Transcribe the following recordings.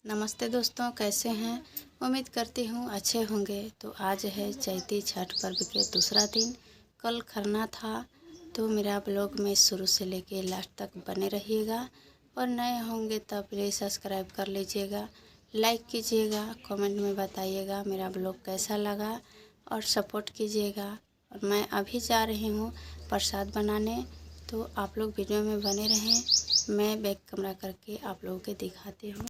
नमस्ते दोस्तों, कैसे हैं। उम्मीद करती हूँ अच्छे होंगे। तो आज है चैती छठ पर्व के दूसरा दिन। कल खरना था, तो मेरा ब्लॉग में शुरू से लेके लास्ट तक बने रहिएगा। और नए होंगे तब प्लीज़ सब्सक्राइब कर लीजिएगा, लाइक कीजिएगा, कमेंट में बताइएगा मेरा ब्लॉग कैसा लगा और सपोर्ट कीजिएगा। और मैं अभी जा रही हूँ प्रसाद बनाने, तो आप लोग वीडियो में बने रहें। मैं बैक कैमरा करके आप लोगों के दिखाती हूँ।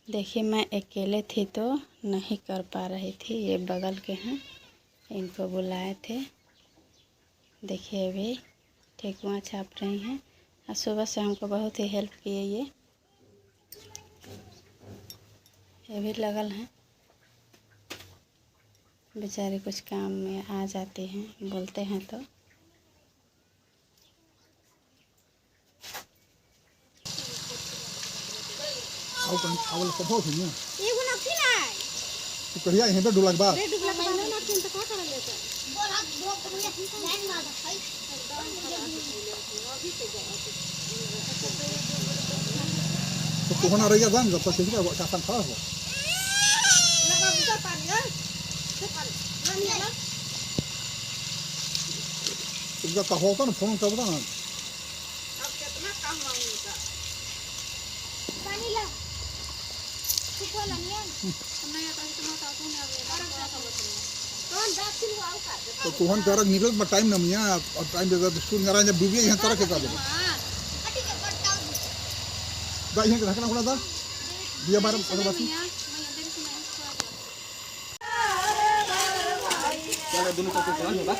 देखिए, मैं अकेले थी तो नहीं कर पा रही थी। ये बगल के हैं, इनको बुलाए थे। देखिए अभी ठेकुआ छाप रही हैं। और सुबह से हमको बहुत ही हेल्प किए। ये भी लगल हैं, बेचारे कुछ काम में आ जाते हैं, बोलते हैं तो। awal kau sih ni. Ibu nak sini. Tu kerja ini ber dua bar. Dua bar nak sini tak kau kerja tu. Bola dua kerja lain bar dah. Tu kau nak kerja kan? Lepas itu awak cakap kau. Nak bisa tanya? Cepat. Nani lah. Juga kau tu phone kau tu. Ab कितना काम मांगेगा? पानी ला। तो तुहन तरह निकल में time न मिया और टाइम दे दे स्कूल नरा जब डूबी यहां तरह के का दे दा यहां के रखना पड़ा था दिया बार अगर बात क्या दोनों का प्लान होगा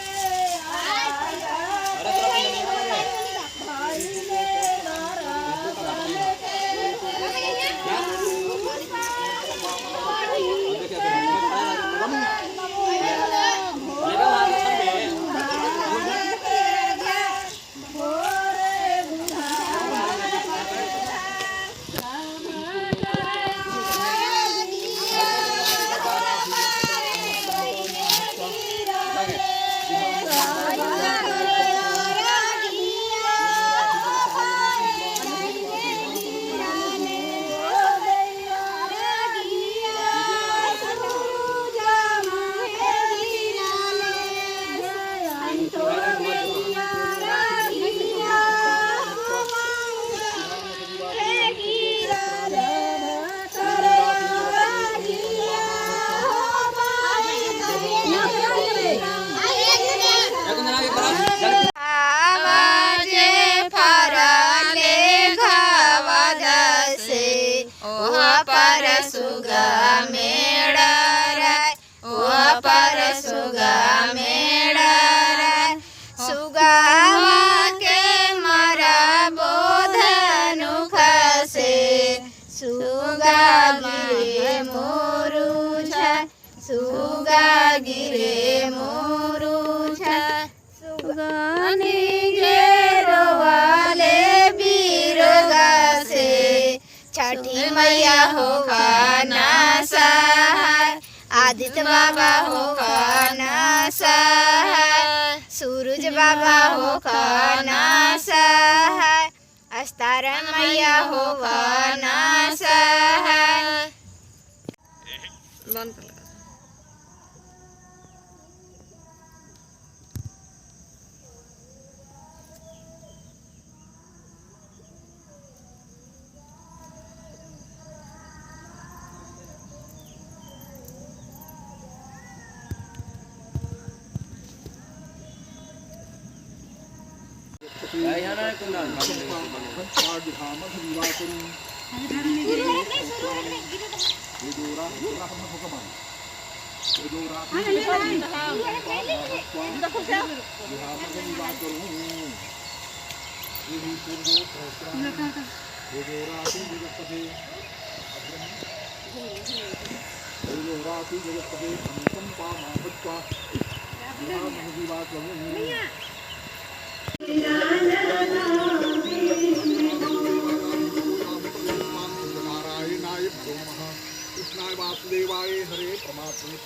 सुगा गिरे मोरुछा सुगानी घेरो वाले बीरोगा से छठी मैया हो खाना सहाय आदित्य बाबा हो खाना सहाय सूरज बाबा हो खाना सहाय अस्तार मैया हो खाना सहाय। Kaya na kundan. विधामध विवाह करूं ये दोरा अपना होगा मान ये दोरा विधामध विवाह करूं ये ही पूर्वो सहस्रा ये दोरा जगतपते ये दोरा जगतपते अनुकम पामापत्वा विधामध विवाह करूं नारायणाय नमः कृष्णाय वासुदेवाय हरे परमात्मने